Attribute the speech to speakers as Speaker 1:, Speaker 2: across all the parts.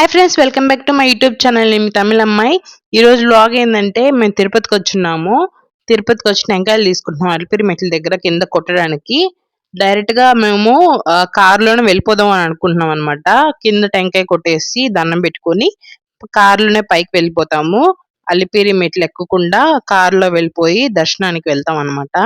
Speaker 1: Hi friends, welcome back to my YouTube channel. నేను మీ తమిళ అమ్మాయి. ఈరోజు వ్లాగ్ ఏంటంటే మేము తిరుపతికి వచ్చున్నాము. తిరుపతికి వచ్చి టెంకాయలు తీసుకుంటున్నాం అలిపిరి మెట్ల దగ్గర కింద కొట్టడానికి. డైరెక్ట్గా మేము కారులోనే వెళ్ళిపోదాం అని అనుకుంటున్నాం అనమాట. కింద టెంకాయ కొట్టేసి దండం పెట్టుకొని కారులోనే పైకి వెళ్ళిపోతాము. అలిపిరి మెట్లు ఎక్కకుండా కారులో వెళ్ళిపోయి దర్శనానికి వెళ్తాం అనమాట.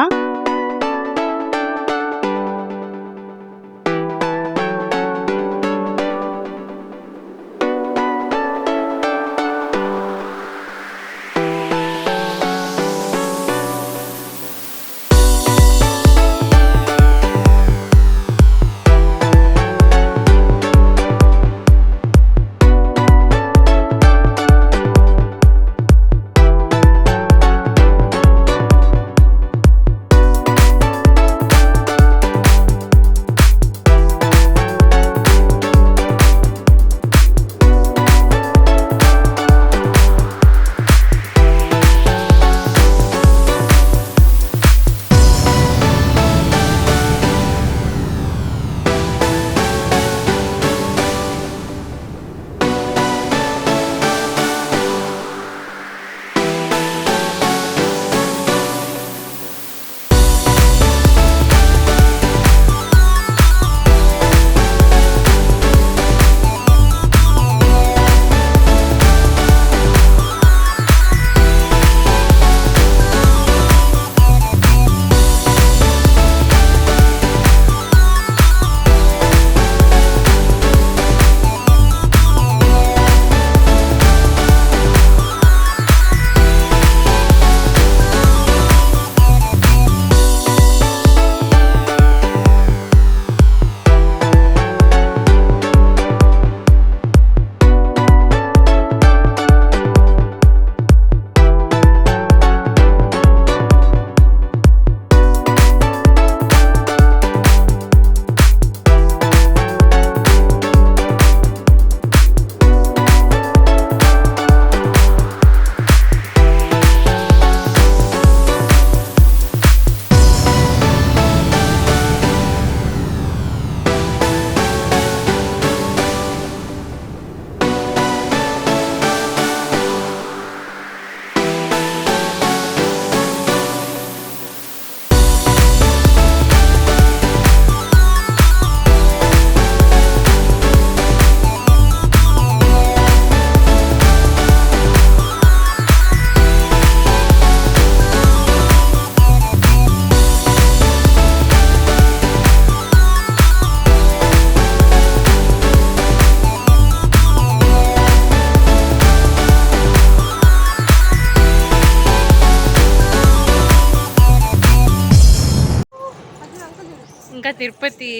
Speaker 1: ఇంకా తిరుపతి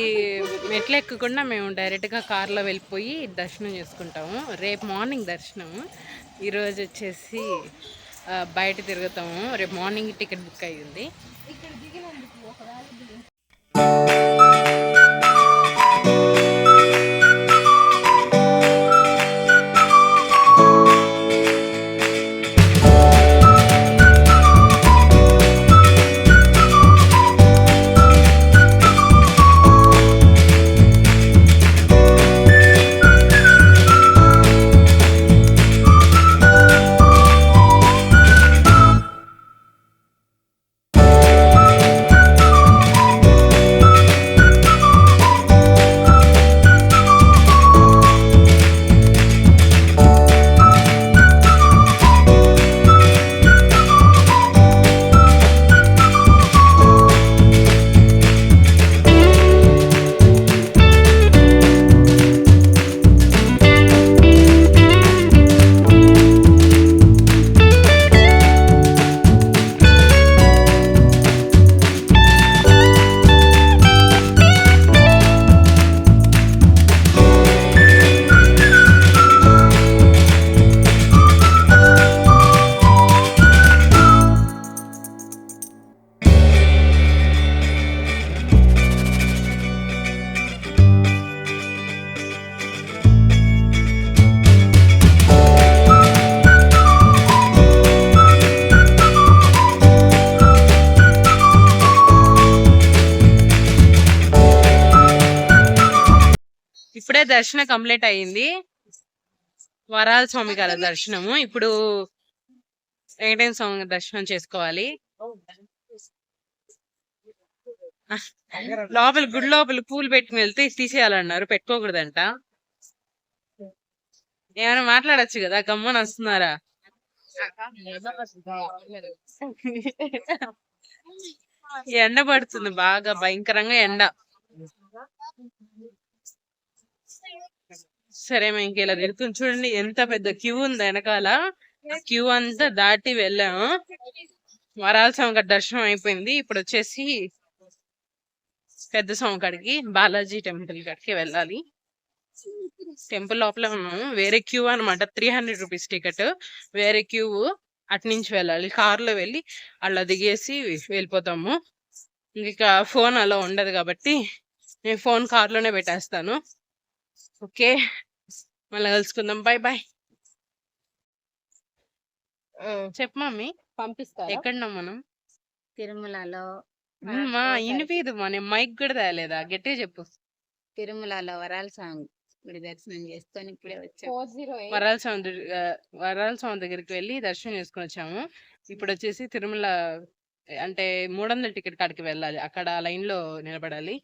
Speaker 1: మెట్లు ఎక్కకుండా మేము డైరెక్ట్గా కార్లో వెళ్ళిపోయి దర్శనం చేసుకుంటాము. రేపు మార్నింగ్ దర్శనము. ఈరోజు వచ్చేసి బయట తిరుగుతాము. రేపు మార్నింగ్ టికెట్ బుక్ అయ్యింది. ఇప్పుడే దర్శనం కంప్లీట్ అయ్యింది. వరాల స్వామి గారి దర్శనము. ఇప్పుడు వెంకటేశ్వర స్వామి దర్శనం చేసుకోవాలి. లోపల గుడి లోపల పూలు పెట్టుకుని వెళ్తే తీసేయాలన్నారు, పెట్టుకోకూడదంట. ఏమైనా మాట్లాడొచ్చు కదా, గమ్మని వస్తున్నారా? ఎండ పడుతుంది బాగా, భయంకరంగా ఎండ. సరే మేము ఇంకెలా తిరుగుతుంది చూడండి, ఎంత పెద్ద క్యూ ఉంది వెనకాల. క్యూ అంతా దాటి వెళ్ళాము. వరాల స్వామి గారి దర్శనం అయిపోయింది. ఇప్పుడు వచ్చేసి పెద్ద స్వామి కాడికి, బాలాజీ టెంపుల్ కాడికి వెళ్ళాలి. టెంపుల్ లోపల ఉన్నాము. వేరే క్యూ అనమాట, 300 రూపీస్ టికెట్. వేరే క్యూ, అటు నుంచి వెళ్ళాలి. కారులో వెళ్ళి అలా దిగేసి వెళ్ళిపోతాము. ఇంకా ఫోన్ అలా ఉండదు కాబట్టి నేను ఫోన్ కార్లోనే పెట్టేస్తాను. ఓకే, మళ్ళీ కలుసుకుందాం. Bye bye. చెప్పు మమ్మీ,
Speaker 2: పంపిస్తా.
Speaker 1: ఎక్కడున్నాం మనం?
Speaker 2: తిరుమలలో
Speaker 1: ఇనిపీదు మా, నేను మైక్ కూడా తేలేదా, గట్టిగా చెప్పు.
Speaker 2: తిరుమలలో వరాల స్వామి గుడి దర్శనం చేసుకొని ఇప్పుడే వచ్చాం.
Speaker 1: వరాల స్వామి దగ్గరికి వెళ్ళి దర్శనం చేసుకుని వచ్చాము. ఇప్పుడు వచ్చేసి తిరుమల అంటే 300 టికెట్ కాడికి వెళ్ళాలి. అక్కడ లైన్ లో నిలబడాలి.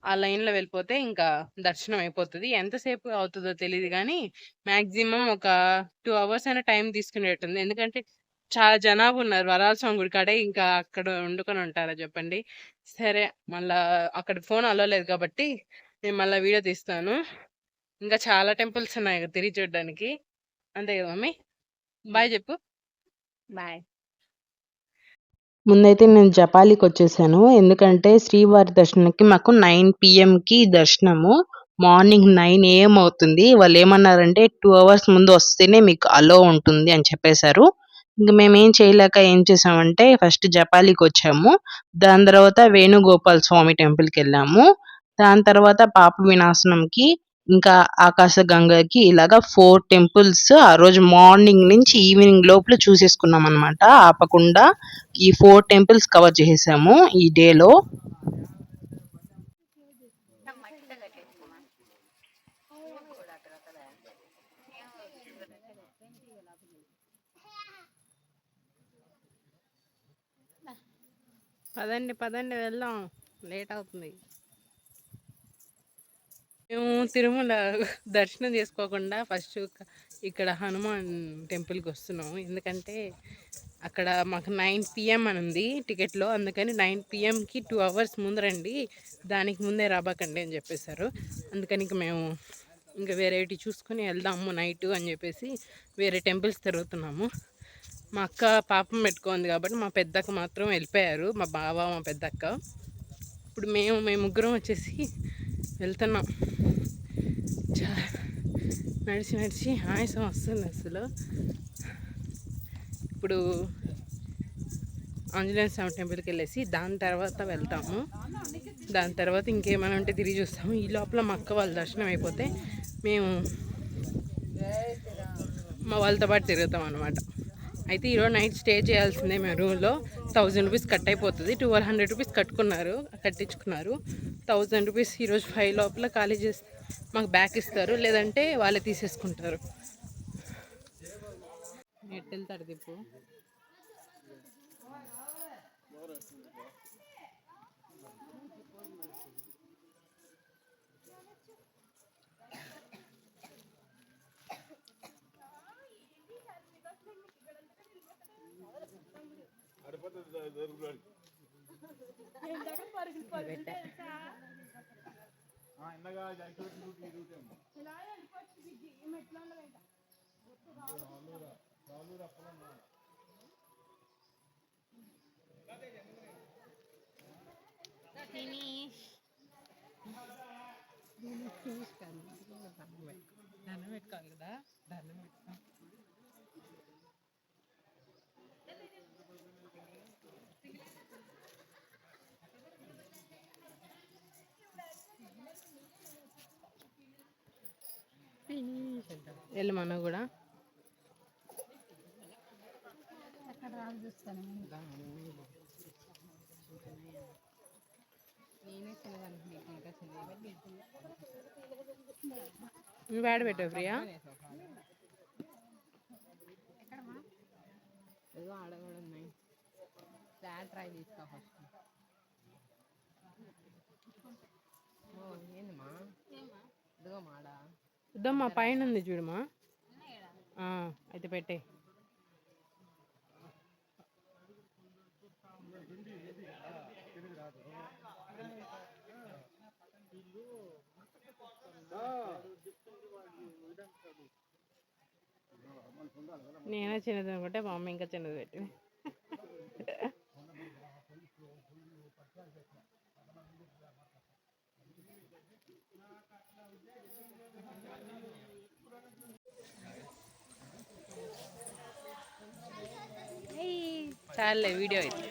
Speaker 1: ఆ లైన్ లో వెళ్ళిపోతే ఇంకా దర్శనం అయిపోతుంది. ఎంతసేపు అవుతుందో తెలియదు కానీ మాక్సిమం ఒక 2 అవర్స్ అయినా టైం తీసుకునేటుంది. ఎందుకంటే చాలా జనాభా ఉన్నారు వరాల స్వామి గుడి కాడే, ఇంకా అక్కడ వండుకొని ఉంటారా చెప్పండి. సరే, మళ్ళా అక్కడ ఫోన్ అలవలేదు కాబట్టి నేను మళ్ళీ వీడియో తీస్తాను. ఇంకా చాలా టెంపుల్స్ ఉన్నాయి కదా తిరిగి చూడడానికి. అంతే కదా మమ్మీ? బాయ్ చెప్పు.
Speaker 2: బాయ్.
Speaker 1: ముందైతే నేను జపాలికి వచ్చేసాను. ఎందుకంటే శ్రీవారి దర్శనానికి మాకు 9 PM దర్శనము. మార్నింగ్ 9 AM అవుతుంది. వాళ్ళు ఏమన్నారంటే 2 అవర్స్ ముందు వస్తేనే మీకు అలో ఉంటుంది అని చెప్పేశారు. ఇంక మేమేం చేయలేక ఏం చేసామంటే ఫస్ట్ జపాలికి వచ్చాము. దాని తర్వాత వేణుగోపాల్ స్వామి టెంపుల్కి వెళ్ళాము. దాని తర్వాత పాప వినాశనంకి, ఇంకా ఆకాశగంగకి, ఇలాగా 4 టెంపుల్స్ ఆ రోజు మార్నింగ్ నుంచి ఈవినింగ్ లోపల చూసేసుకున్నాం అనమాట, ఆపకుండా. ఈ 4 టెంపుల్స్ కవర్ చేసేసాము ఈ డేలో. పదండి పదండి వెళ్దాం, లేట్ అవుతుంది. మేము తిరుమల దర్శనం చేసుకోకుండా ఫస్ట్ ఇక్కడ హనుమాన్ టెంపుల్కి వస్తున్నాము. ఎందుకంటే అక్కడ మాకు 9 PM అని ఉంది టికెట్లో. అందుకని 9 PMకి 2 అవర్స్ ముందు రండి, దానికి ముందే రాబాకండి అని చెప్పేశారు. అందుకని ఇంక మేము ఇంకా వేరేటి చూసుకొని వెళ్దాము నైట్ అని చెప్పేసి వేరే టెంపుల్స్ తిరుగుతున్నాము. మా అక్క పాపం పెట్టుకుంది కాబట్టి మా పెద్దక్క మాత్రం వెళ్ళిపోయారు, మా బావ మా పెద్దక్క. ఇప్పుడు మేము ముగ్గురం వచ్చేసి వెళ్తున్నాం. నడిచి నడిచి ఆయాసం వస్తుంది అసలు. ఇప్పుడు ఆంజనేయ స్వామి టెంపుల్కి వెళ్ళేసి దాని తర్వాత వెళ్తాము. దాని తర్వాత ఇంకేమైనా ఉంటే తిరిగి చూస్తాము. ఈ లోపల మా అక్క వాళ్ళ దర్శనం అయిపోతే మేము మా వాళ్ళతో పాటు తిరుగుతాం అనమాట. అయితే ఈరోజు నైట్ స్టే చేయాల్సిందే. మేము రూమ్లో 1000 రూపీస్ కట్ అయిపోతుంది. 1200 రూపీస్ కట్టించుకున్నారు. 1000 రూపీస్ ఈరోజు 5 లోపల ఖాళీ చేస్తే మాకు బ్యాక్ ఇస్తారు, లేదంటే వాళ్ళే తీసేసుకుంటారు. ఎట్టు వెళ్తాడు దిప్పు? దండం పెట్టుకోవాలి కదా, దండం పెట్టుకో. వెళ్ళి మనం కూడా నువ్వు యాడ పెట్టావు ప్రియా?
Speaker 3: ఏదో ఆడ కూడా ఉన్నాయి. ఫ్లాట్ ట్రై తీసుకో ఫస్ట్. ఓ ఏందమ్మా ఇదిగో మాడ
Speaker 1: ఇద్దమ్మా పైన ఉంది చూడమ్మా. అయితే పెట్టే. నేనే చిన్నది అనుకుంటే మా అమ్మ ఇంకా చిన్నది పెట్టింది. చాలే వీడియో అయితే.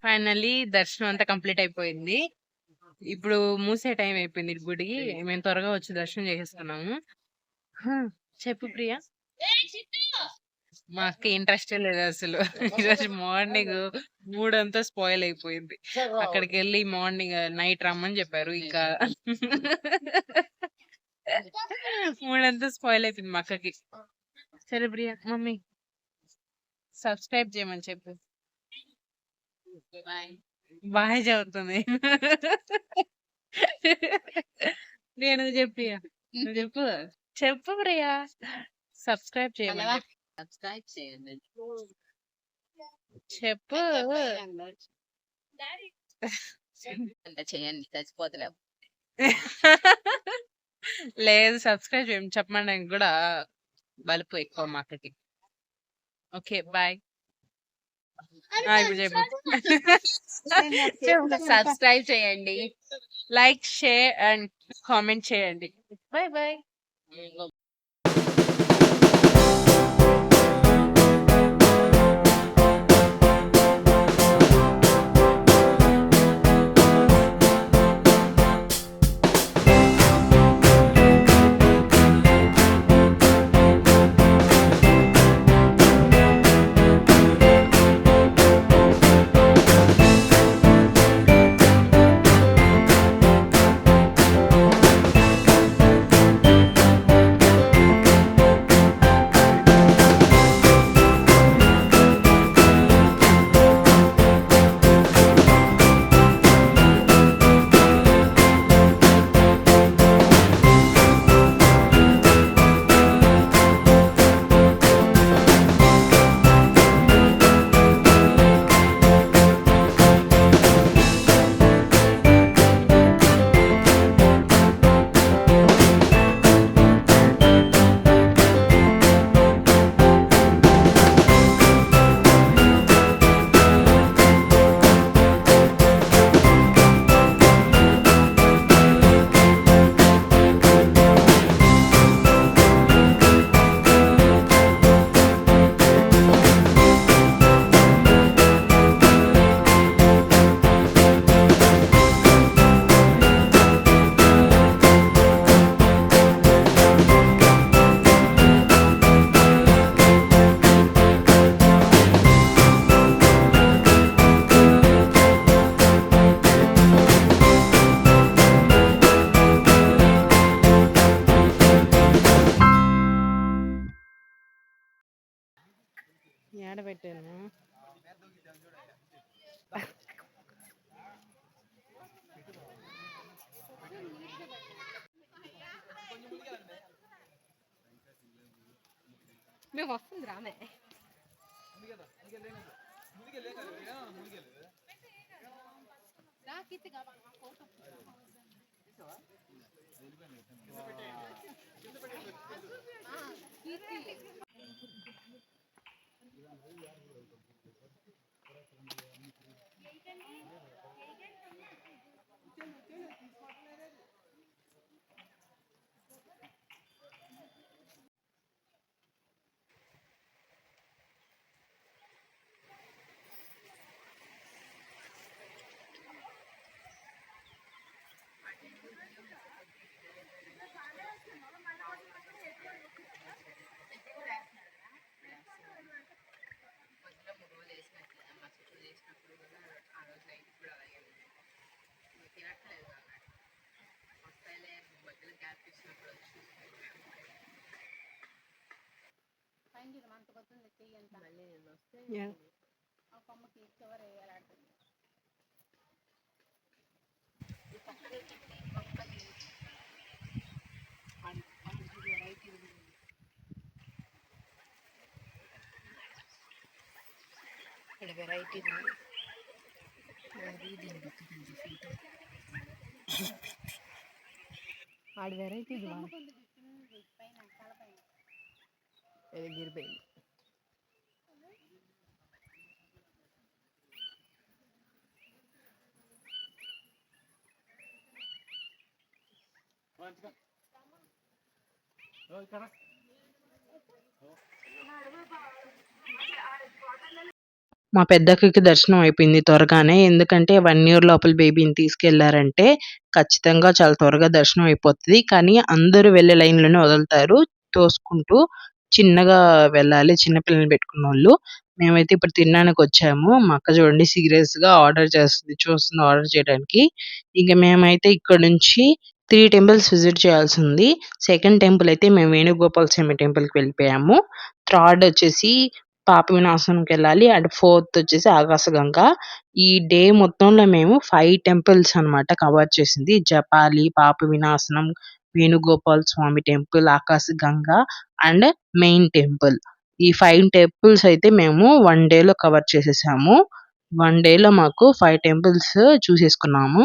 Speaker 1: ఫైనల్లీ దర్శనం అంతా కంప్లీట్ అయిపోయింది. ఇప్పుడు మూసే టైం అయిపోయింది గుడికి. మేము త్వరగా వచ్చి దర్శనం చేసేస్తున్నాము. చెప్పు ప్రియా. మా అక్క ఇంట్రెస్ట్ లేదు అసలు. ఈరోజు మార్నింగ్ మూడంతా స్పాయిల్ అయిపోయింది. అక్కడికి వెళ్ళి మార్నింగ్ నైట్ రమ్మని చెప్పారు. ఇంకా మూడంతా స్పాయిల్ అయిపోయింది మా అక్కకి. సరే ప్రియా మమ్మీ సబ్స్క్రైబ్ చేయమని చెప్పు. బాయ్ చదువుతుంది. నేను చెప్పి నువ్వు చెప్పు. చెప్పు ప్రియా. సబ్స్క్రైబ్ చేయమని
Speaker 2: సబ్స్క్రైబ్ చేయండి.
Speaker 1: చెప్పు.
Speaker 2: అంటే చేయండి చచ్చిపోతలేవు.
Speaker 1: లేదు సబ్స్క్రైబ్ చేయమని చెప్పమడానికి కూడా బలుపు ఎక్కువ మా అక్కకి. Okay bye. ఇప్పుడు చెప్పు.
Speaker 2: సబ్స్క్రైబ్ చేయండి,
Speaker 1: లైక్ షేర్ అండ్ కామెంట్ చేయండి. Bye bye. ఏడబెట్టాను.
Speaker 3: మేము వస్తుంది రామే
Speaker 2: వెరైటీ
Speaker 3: ఆడ వెరైటీ గిరిపోయింది
Speaker 1: మా పెద్దక్కకి దర్శనం అయిపోయింది త్వరగానే. ఎందుకంటే 1 ఇయర్ లోపల బేబీని తీసుకెళ్లారంటే ఖచ్చితంగా చాలా త్వరగా దర్శనం అయిపోతది. కానీ అందరూ వెళ్ళే లైన్‌లోనే వదులుతారు తోసుకుంటూ. చిన్నగా వెళ్ళాలి చిన్న పిల్లల్ని పెట్టుకున్నోళ్ళు. మేమైతే ఇప్పుడు తినడానికొచ్చాము. మా అక్క చూడండి సీరియస్‌గా ఆర్డర్ చేస్తుంది. చూస్తుంది ఆర్డర్ చేయడానికి. ఇంక మేమైతే ఇక్కడి నుంచి 3 టెంపుల్స్ విజిట్ చేయాల్సుంది. సెకండ్ టెంపుల్ అయితే మేము వేణుగోపాల స్వామి టెంపుల్‌కి వెళ్ళిపోయాము. థర్డ్ వచ్చేసి పాప వినాశనంకెళ్ళాలి. అండ్ ఫోర్త్ వచ్చేసి ఆకాశగంగ. ఈ డే మొత్తంలో మేము 5 టెంపుల్స్ అన్నమాట కవర్ చేసింది. Japali, Papa Vinasanam, Venugopala Swamy temple, Akasaganga and main temple. ఈ 5 టెంపుల్స్ అయితే మేము 1 డేలో కవర్ చేసేసాము. 1 డేలో మాకు 5 టెంపుల్స్ చూసేసుకున్నాము.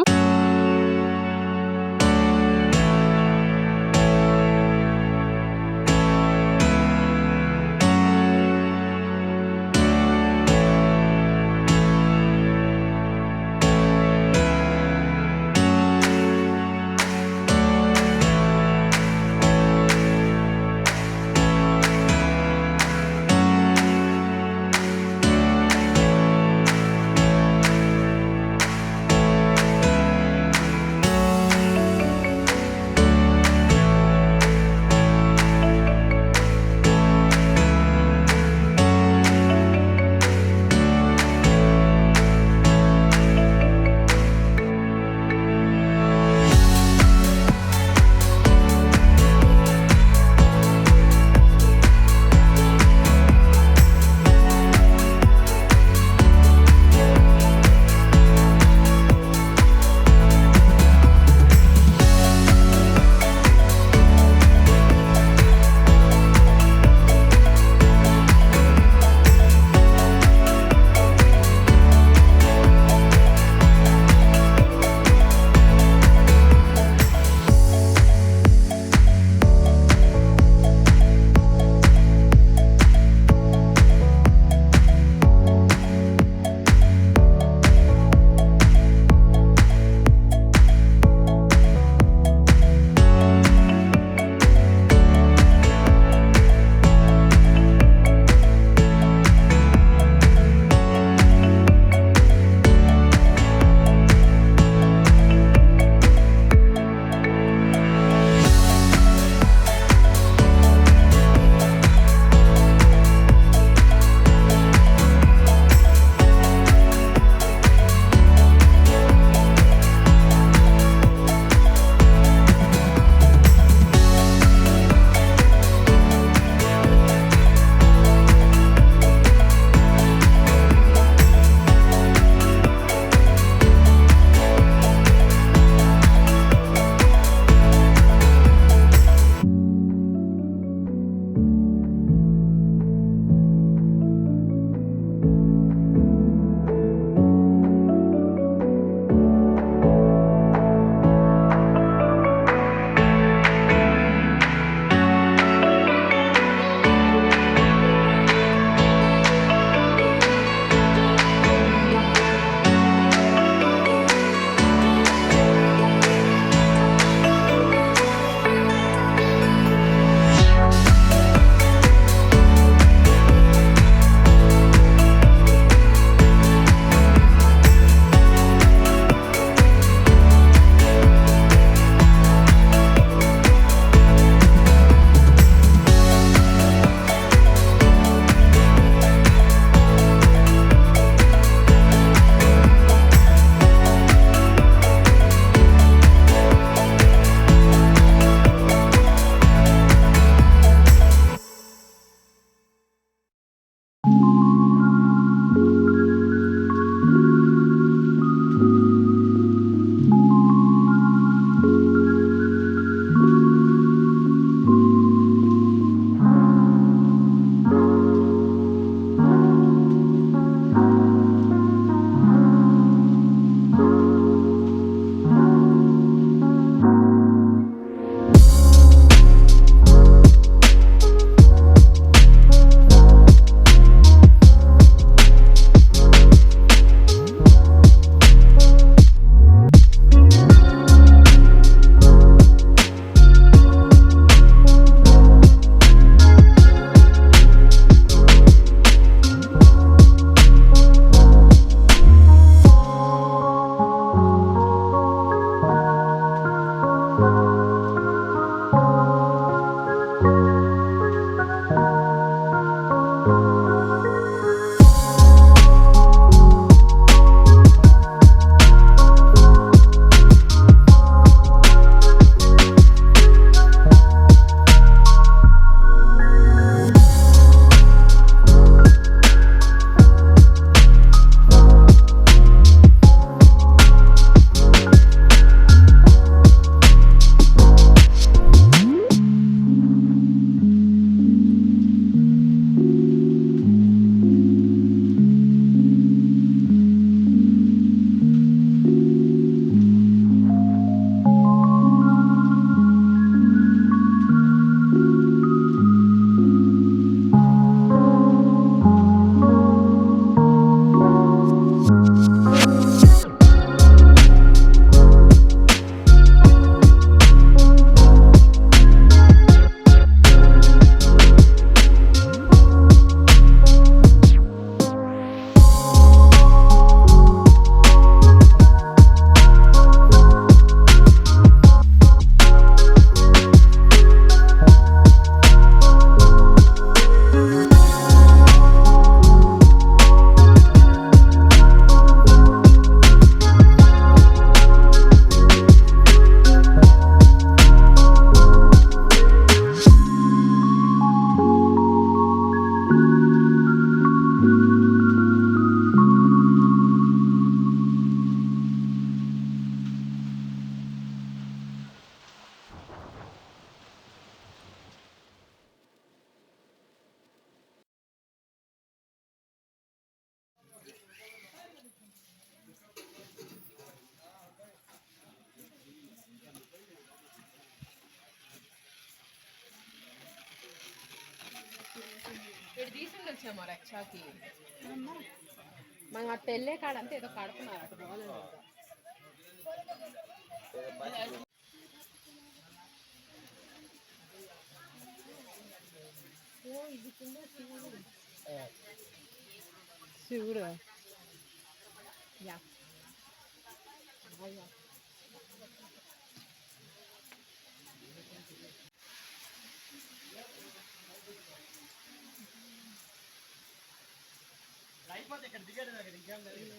Speaker 3: తీసుండొచ్చాము రక్షాకి మనం అట్ట వెళ్ళే కాడంతా ఏదో కడుతున్నారు అటు పోలేదు శివుడు యా
Speaker 4: అయిపోతే ఇక్కడ దిగాడు దగ్గర ఇంకేం లేదు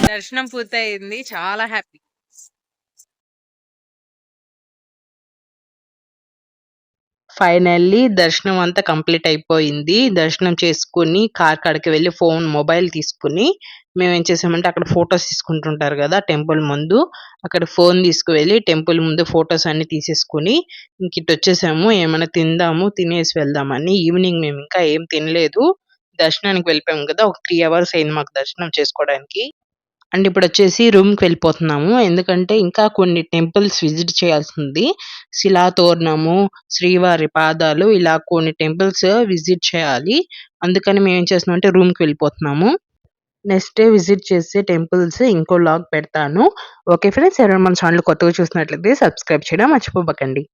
Speaker 2: దర్శనం పూర్తయింది చాలా హ్యాపీ
Speaker 1: ఫైనల్లీ దర్శనం అంతా కంప్లీట్ అయిపోయింది. దర్శనం చేసుకొని కార్ కాడికి వెళ్ళి మొబైల్ తీసుకొని మేమేం చేసామంటే అక్కడ ఫోటోస్ తీసుకుంటుంటారు కదా టెంపుల్ ముందు. అక్కడ ఫోన్ తీసుకువెళ్ళి టెంపుల్ ముందు ఫోటోస్ అన్ని తీసేసుకొని ఇంకిటొచ్చేసాము. ఏమైనా తిందాము, తినేసి వెళ్దామని. ఈవినింగ్ మేము ఇంకా ఏం తినలేదు. దర్శనానికి వెళ్ళిపోయాము కదా! ఒక 3 అవర్స్ అయింది మాకు దర్శనం చేసుకోవడానికి. అండ్ ఇప్పుడొచ్చేసి రూమ్‌కి వెళ్ళిపోతున్నాము. ఎందుకంటే ఇంకా కొన్ని టెంపుల్స్ విజిట్ చేయాల్సింది. శిలాతోరణము, శ్రీవారి పాదాలు ఇలా కొన్ని టెంపుల్స్ విజిట్ చేయాలి. అందుకని మేమేం చేస్తున్నామంటే రూమ్‌కి వెళ్ళిపోతున్నాము. నెక్స్ట్ డే విజిట్ చేసే టెంపుల్స్ ఇంకో వ్లాగ్ పెడతాను. ఓకే ఫ్రెండ్స్, ఎవరైనా మన ఛానెల్ కొత్తగా చూసినట్లయితే సబ్స్క్రైబ్ చేయడం మర్చిపోకండి.